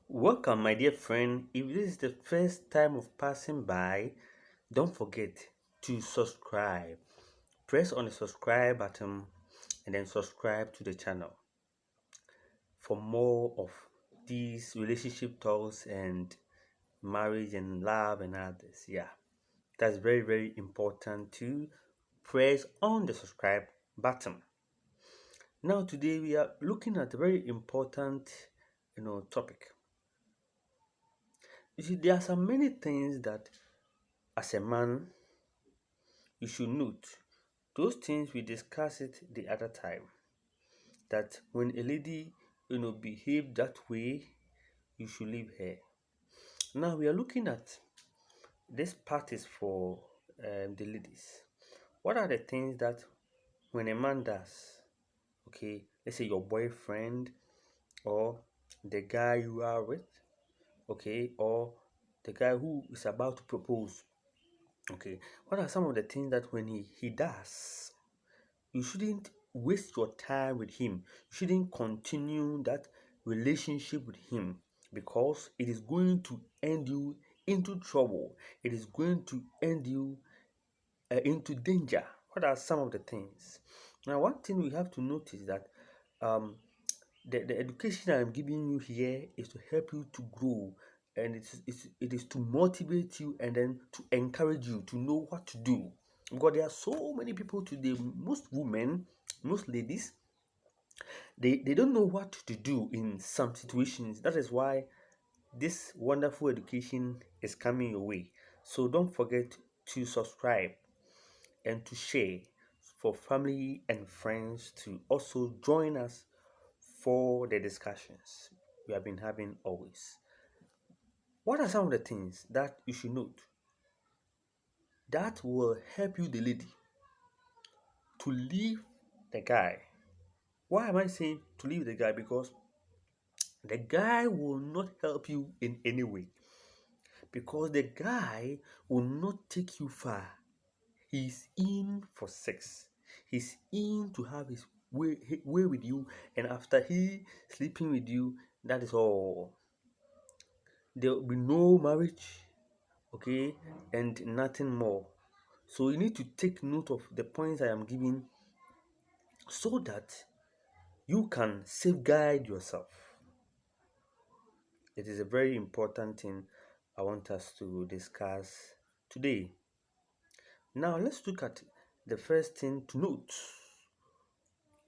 Welcome, my dear friend. If this is the first time of passing by, don't forget to subscribe. Press on the subscribe button and then subscribe to the channel for more of these relationship talks and marriage and love and others. Yeah, that's very, very important to press on the subscribe button. Now, today we are looking at a very important, topic. You see, there are so many things that as a man you should note. Those things we discussed it the other time. That when a lady, behave that way, you should leave her. Now we are looking at this part is for the ladies. What are the things that when a man does, okay, let's say your boyfriend or the guy you are with, okay, or the guy who is about to propose, okay, what are some of the things that when he does, you shouldn't waste your time with him. You shouldn't continue that relationship with him because it is going to end you into trouble. It is going to end you into danger. What are some of the things? Now, one thing we have to notice that um, the education I'm giving you here is to help you to grow, and it is to motivate you and then to encourage you to know what to do, because there are so many people today, most women, most ladies, they don't know what to do in some situations. That is why this wonderful education is coming your way. So don't forget to subscribe and to share for family and friends to also join us for the discussions we have been having always. What are some of the things that you should note that will help you, the lady, to leave the guy? Why am I saying to leave the guy? Because the guy will not help you in any way. Because the guy will not take you far. He's in for sex. He's in to have his way with you, and after he sleeping with you, that is all. There will be no marriage, okay, and nothing more. So you need to take note of the points I am giving so that you can safeguard yourself. It is a very important thing I want us to discuss today. Now let's look at the first thing to note.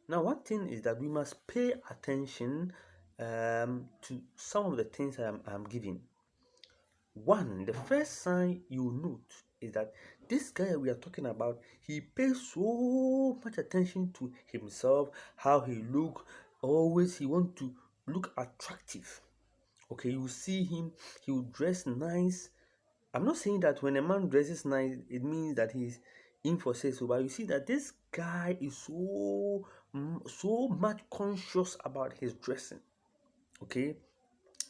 Now, one thing is that we must pay attention to some of the things I'm giving. One, the first sign you note is that this guy we are talking about, he pays so much attention to himself, how he look. Always he want to look attractive. Okay, you see him, he will dress nice. I'm not saying that when a man dresses nice, it means that he's in for sex, but you see that this guy is so much conscious about his dressing. Okay,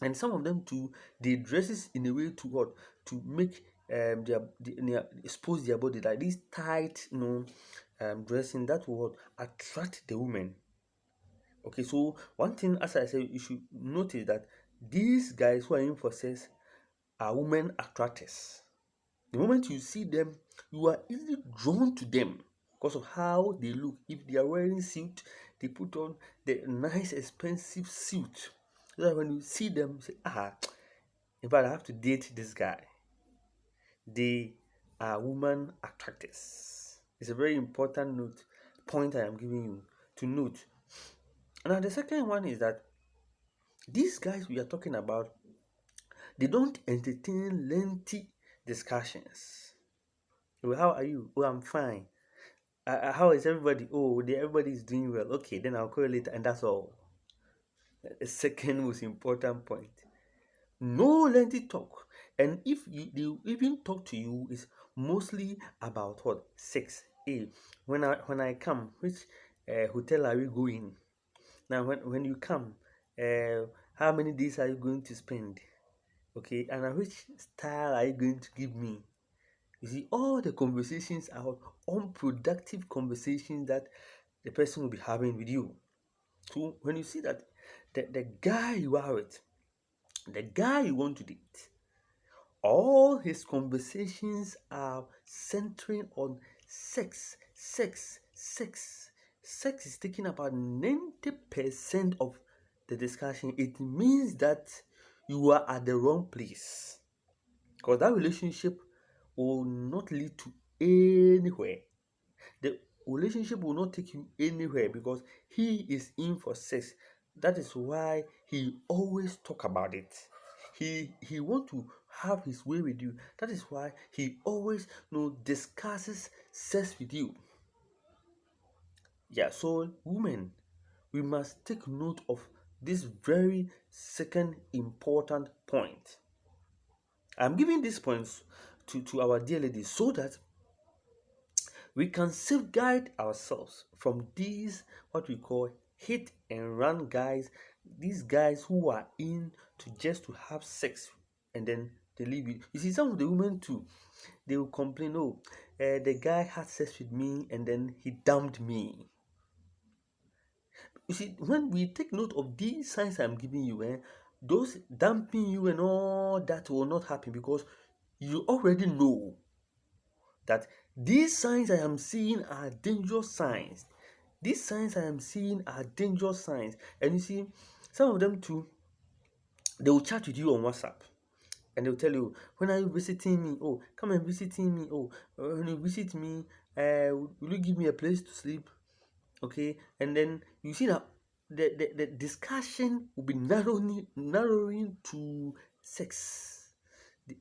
and some of them too, they dresses in a way to what, to make their expose their body, like this tight, dressing that will attract the woman. Okay, so one thing, as I said, you should notice that these guys who are in for sex are women attractors. The moment you see them, you are easily drawn to them because of how they look. If they are wearing suit, they put on the nice expensive suit. So that when you see them, you say, in fact, I have to date this guy. They are woman attractors. It's a very important point I am giving you to note. Now, the second one is that these guys we are talking about, they don't entertain lengthy discussions. Well, how are you? Oh, I'm fine. How is everybody? Oh, everybody is doing well. Okay, then I'll call you later, and that's all. The second most important point. No lengthy talk. And if they even talk to you, is mostly about what? Sex. Hey, when I come, which hotel are we going? Now, when you come, how many days are you going to spend? Okay, and which style are you going to give me? You see, all the conversations are unproductive conversations that the person will be having with you. So when you see that the guy you are with, The guy you want to date, all his conversations are centering on sex, sex, sex. Sex is taking about 90% of the discussion. It means that you are at the wrong place, because that relationship will not lead to anywhere. The relationship will not take you anywhere because he is in for sex. That is why he always talk about it. He want to have his way with you. That is why he always discusses sex with you. Yeah, so women, we must take note of this very second important point. I'm giving these points to our dear ladies so that we can safeguard ourselves from these what we call hit and run guys, these guys who are in to just to have sex and then they leave you. You see, some of the women too, they will complain, oh, the guy had sex with me and then he dumped me. You see, when we take note of these signs I'm giving you, those dumping you and all that will not happen because you already know that these signs I am seeing are dangerous signs. These signs I am seeing are dangerous signs. And you see, some of them too, they will chat with you on WhatsApp and they'll tell you, when are you visiting me? Oh, come and visiting me. Oh, when you visit me, will you give me a place to sleep? Okay, and then you see that the discussion will be narrowing to sex.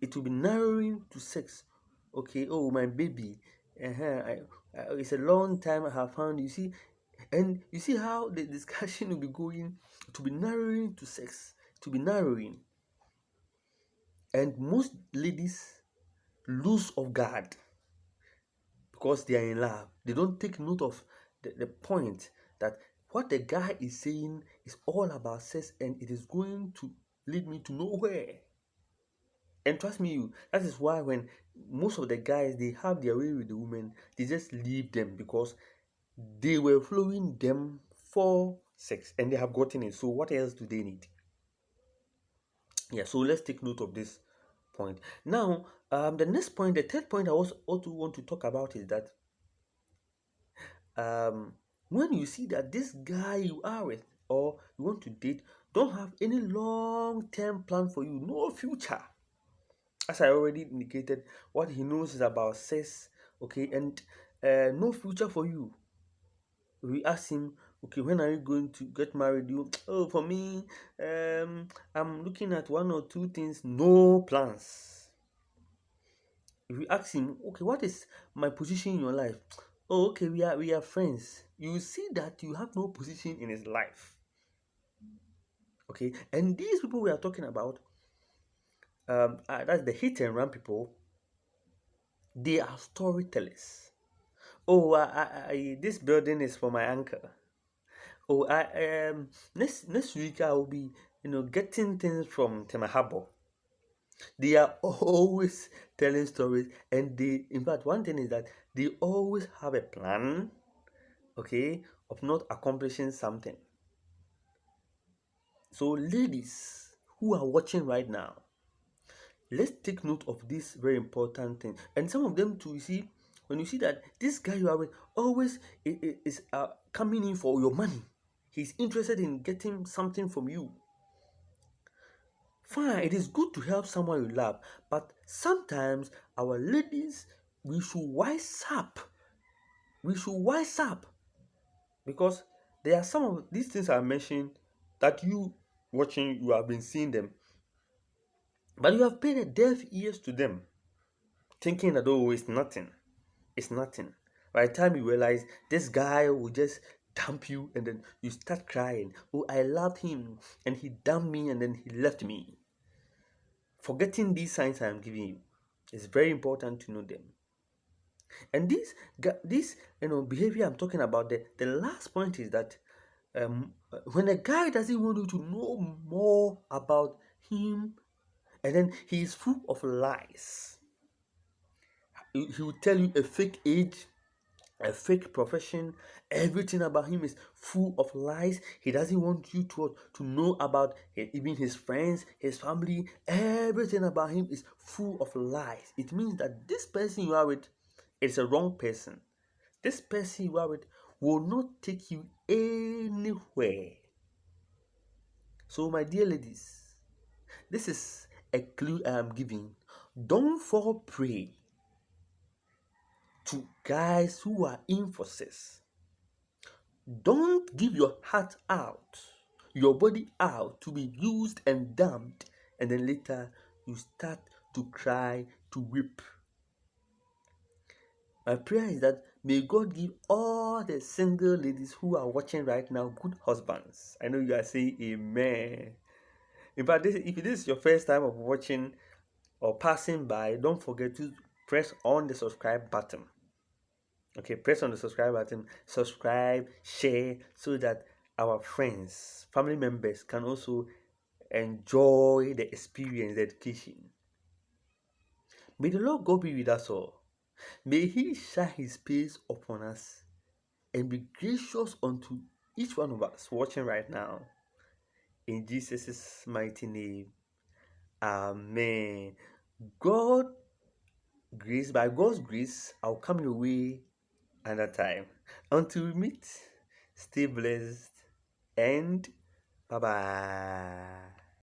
It will be narrowing to sex. Okay, oh my baby, it's a long time I have found you. See, and you see how the discussion will be going to be narrowing to sex, to be narrowing, and most ladies lose off guard because they are in love. They don't take note of the point that what the guy is saying is all about sex and it is going to lead me to nowhere. And trust me, that is why when most of the guys they have their way with the women, they just leave them because they were following them for sex and they have gotten it. So what else do they need? Yeah, so let's take note of this point. Now, the next point, the third point I also want to talk about is that um, when you see that this guy you are with or you want to date don't have any long-term plan for you, no future, as I already indicated, what he knows is about sex, okay, and no future for you. We ask him, okay, when are you going to get married? You, oh, for me, I'm looking at one or two things, no plans. If we ask him, okay, what is my position in your life? Oh, okay, we are friends. You see that you have no position in his life. Okay, and these people we are talking about, that's the hit and run people. They are storytellers. Oh, this building is for my uncle. Oh, next week I will be getting things from Temahabo. They are always telling stories, and they, in fact, one thing is that they always have a plan, okay, of not accomplishing something. So, ladies who are watching right now, let's take note of this very important thing. And some of them too, you see, when you see that this guy you are with always is coming in for your money, he's interested in getting something from you. Fine, it is good to help someone you love, but sometimes our ladies, we should wise up. We should wise up because there are some of these things I mentioned that you watching, you have been seeing them, but you have paid a deaf ears to them, thinking that oh, it's nothing. It's nothing. By the time you realize this guy will just dump you and then you start crying. Oh, I loved him and he dumped me and then he left me. Forgetting these signs I am giving you, it's very important to know them. And this behavior I'm talking about, the last point is that when a guy doesn't want you to know more about him and then he is full of lies, he will tell you a fake age, a fake profession. Everything about him is full of lies. He doesn't want you to know about even his friends, his family. Everything about him is full of lies. It means that this person you are with is a wrong person. This person you are with will not take you anywhere. So, my dear ladies, this is a clue I am giving. Don't fall prey to guys who are in for sex. Don't give your heart out, your body out to be used and dumped, and then later you start to cry, to weep. My prayer is that may God give all the single ladies who are watching right now good husbands. I know you are saying amen. In fact, if this is your first time of watching or passing by, don't forget to press on the subscribe button. Okay, press on the subscribe button, subscribe, share, so that our friends, family members can also enjoy the experience, the education. May the Lord God be with us all. May He shine His face upon us and be gracious unto each one of us watching right now. In Jesus' mighty name, Amen. God grace, by God's grace, I'll come your way another time. Until we meet, stay blessed and bye bye.